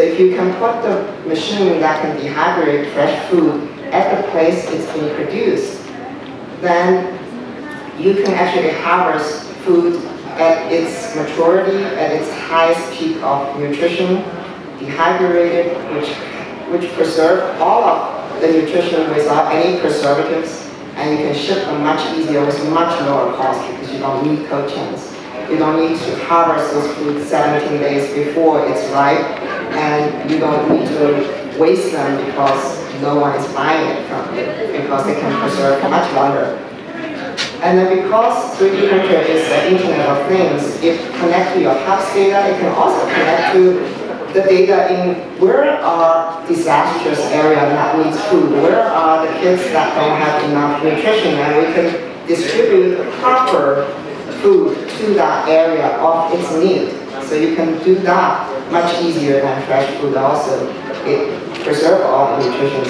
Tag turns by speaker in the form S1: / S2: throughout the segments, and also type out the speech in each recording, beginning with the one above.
S1: So if you can put the machine that can dehydrate fresh food at the place it's being produced, then you can actually harvest food at its maturity, at its highest peak of nutrition, dehydrated, which preserve all of the nutrition without any preservatives, and you can ship them much easier with much lower cost because you don't need cold chains. You don't need to harvest those foods 17 days before it's ripe, and you don't need to waste them because no one is buying it from you, because they can preserve much longer. And then because 3D printer is the Internet of Things, it connects to your health data, it can also connect to the data in where are disastrous area that needs food, where are the kids that don't have enough nutrition, and we can distribute proper food to that area of its need. So you can do that much easier than fresh food also. It preserves all the nutrition.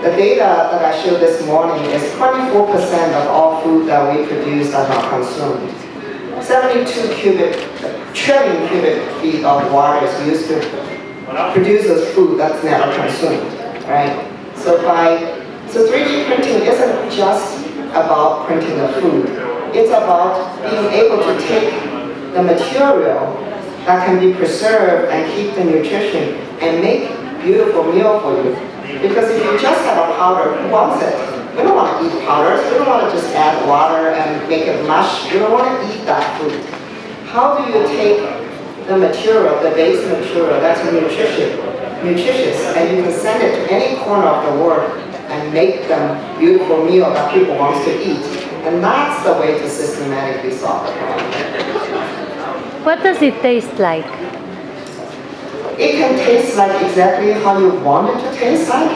S1: The data that I showed this morning is 24% of all food that we produce are not consumed. 72 trillion cubic feet of water is used to produce this food that's never consumed, right? So 3D printing isn't just about printing the food. It's about being able to take the material that can be preserved and keep the nutrition and make beautiful meal for you. Because if you just have a powder, who wants it? We don't want to eat powders. We don't want to just add water and make it mush. We don't want to eat that food. How do you take the material, the base material that's nutritious, and you can send it to any corner of the world and make them beautiful meal that people want to eat? And that's the way to systematically solve the problem.
S2: What does it taste like?
S1: It can taste like exactly how you want it to taste like.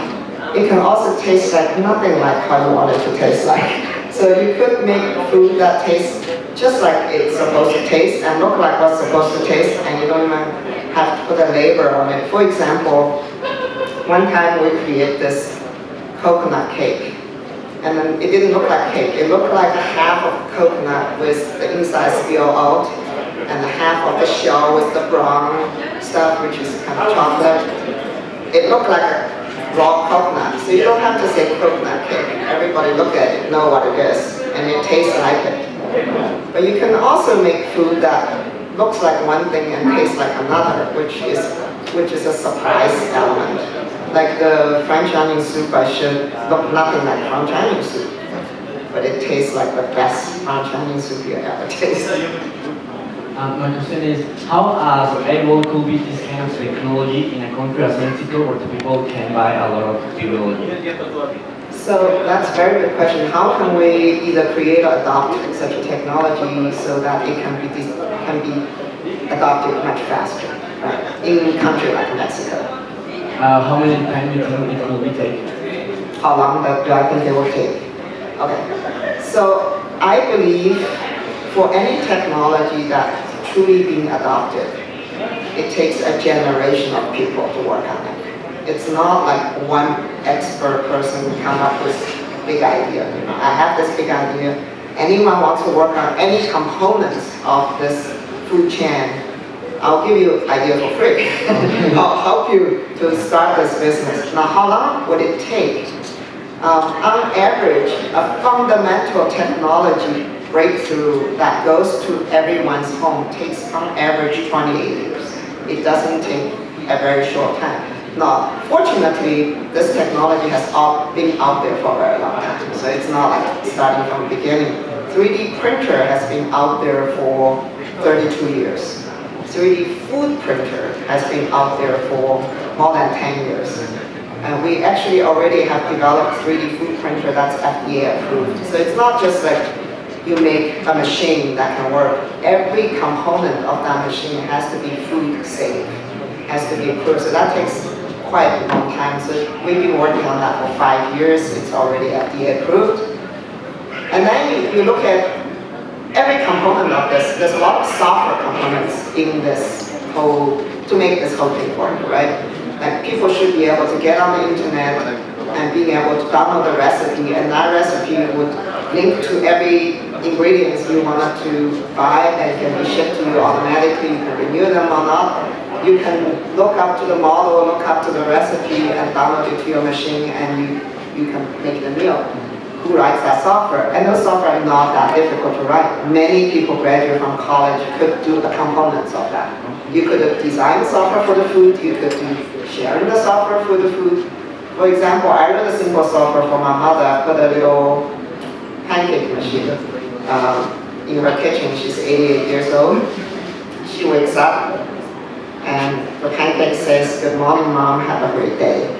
S1: It can also taste like nothing like how you want it to taste like. So you could make food that tastes just like it's supposed to taste and look like what's supposed to taste, and you don't even have to put a label on it. For example, one time we created this coconut cake. And then it didn't look like cake. It looked like half of coconut with the inside spill out, and the half of the shell with the brown stuff, which is kind of chocolate. It looked like a raw coconut. So you don't have to say coconut cake. Everybody look at it, know what it is, and it tastes like it. But you can also make food that looks like one thing and tastes like another, which is a surprise element. Like the French onion soup I showed looked nothing like French onion soup, but it tastes like the best French onion soup you ever tasted.
S3: My question is, how able could be this kind of technology in a country as Mexico where the people can buy a lot of technology?
S1: So that's a very good question. How can we either create or adopt such a technology so that it can be adopted much faster, right? In a country like Mexico?
S3: How many time do you think it will be taking?
S1: How long do I think it will take? Okay. So I believe for any technology that's truly being adopted, it takes a generation of people to work on it. It's not like one expert person come up with a big idea. You know, I have this big idea. Anyone wants to work on any components of this food chain, I'll give you an idea for free. I'll help you to start this business. Now, how long would it take? On average, a fundamental technology breakthrough that goes to everyone's home takes on average 28 years. It doesn't take a very short time. Now, fortunately, this technology has been out there for a very long time, so it's not like starting from the beginning. 3D printer has been out there for 32 years. 3D food printer has been out there for more than 10 years. And we actually already have developed 3D food printer that's FDA approved. So it's not just like you make a machine that can work. Every component of that machine has to be food safe, has to be approved. So that takes quite a long time. So we've been working on that for 5 years. It's already FDA approved. And then you look at every component of this. There's a lot of software components in this whole, to make this whole thing work, right? Like people should be able to get on the internet and being able to download the recipe, and that recipe would link to every ingredients you wanted to buy and can be shipped to you automatically. You can renew them or not. You can look up to the model, look up to the recipe, and download it to your machine, and you can make the meal. Who writes that software? And those software are not that difficult to write. Many people graduate from college could do the components of that. You could design the software for the food. You could do sharing the software for the food. For example, I wrote a simple software for my mother. I put a little pancake machine in her kitchen. She's 88 years old. She wakes up and the pancake says, "Good morning, Mom, have a great day."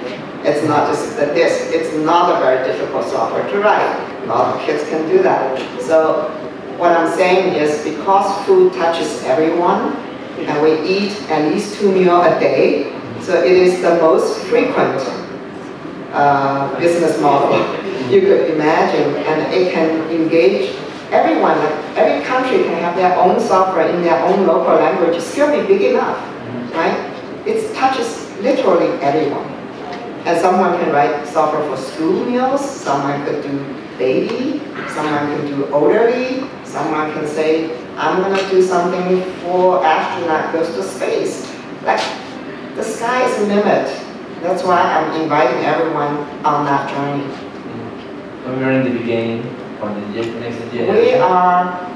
S1: It's not just that it's not a very difficult software to write. A lot of kids can do that. So what I'm saying is because food touches everyone, and we eat at least 2 meals a day, so it is the most frequent business model you could imagine, and it can engage everyone. Every country can have their own software in their own local language, still be big enough, right? It touches literally everyone. And someone can write software for school meals, someone could do baby, someone can do elderly, someone can say, I'm going to do something for astronaut goes to space. Like, the sky is the limit. That's why I'm inviting everyone on that journey.
S3: So we're in the beginning for the next generation.
S1: We are,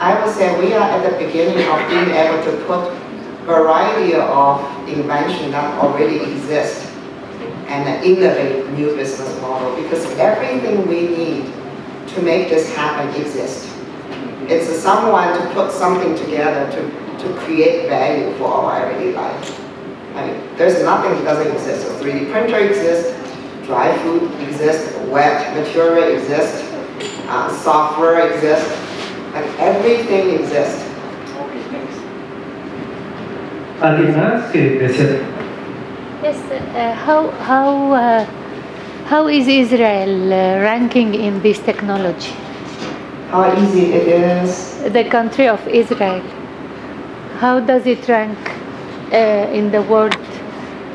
S1: I would say we are at the beginning of being able to put variety of invention that already exists and innovate new business model, because everything we need to make this happen exists. It's someone to put something together to create value for our everyday life. I mean, there's nothing that doesn't exist. A 3D printer exists, dry food exists, wet material exists, software exists, like everything exists.
S4: ¿Alguien más que desea?
S2: Yes, how is Israel ranking in this technology?
S1: How easy it is.
S2: The country of Israel, how does it rank in the world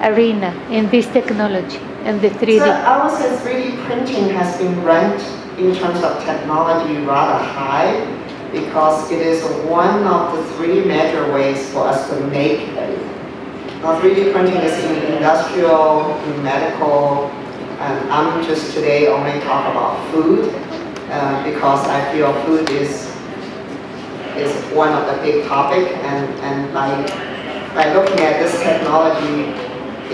S2: arena in this technology and the 3D?
S1: So I would say 3D printing has been ranked in terms of technology rather high, because it is one of the 3 major ways for us to make everything. Now 3D printing is in industrial, in medical, and I'm just today only talk about food, because I feel food is one of the big topic, and by looking at this technology,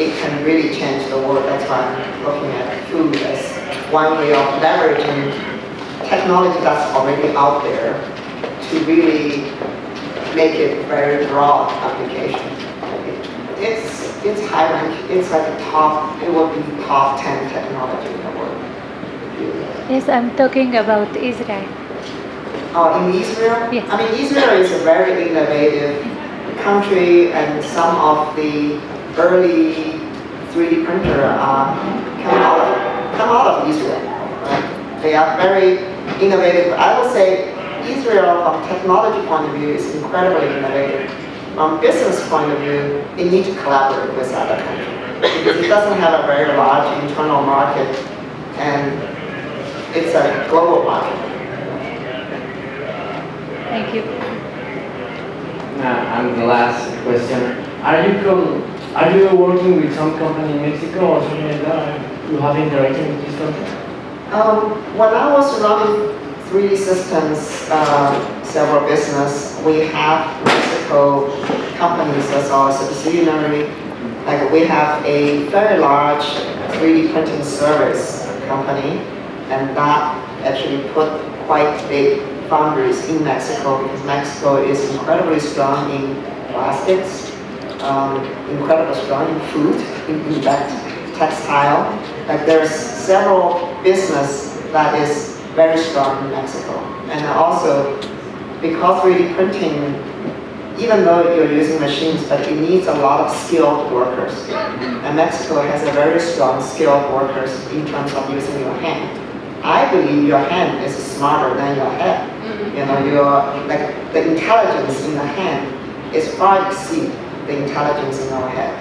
S1: it can really change the world. That's why I'm looking at food as one way of leveraging technology that's already out there to really make it very broad application. It's high rank. It's like a top. It will be top 10 technology in the world.
S2: Yes, I'm talking about Israel.
S1: Oh, in Israel?
S2: Yes.
S1: I mean, Israel is a very innovative country, and some of the early 3D printer come out of Israel. Right? They are very innovative. I would say Israel, from technology point of view, is incredibly innovative. From business point of view, it needs to collaborate with other countries, because it doesn't have a very large internal market, and it's a global market.
S2: Thank you.
S3: And the last question: Are you working with some company in Mexico or something like that? You have interacted with this country?
S1: When I was running 3D systems, several business, we have Mexico companies as our subsidiary. Like we have a very large 3D printing service company, and that actually put quite big foundries in Mexico, because Mexico is incredibly strong in plastics, incredibly strong in food, in that textile. Like there's several business that is very strong in Mexico. And also, because 3D printing, even though you're using machines, but it needs a lot of skilled workers. And Mexico has a very strong skilled workers in terms of using your hand. I believe your hand is smarter than your head. You know, like the intelligence in the hand is far exceed the intelligence in our head.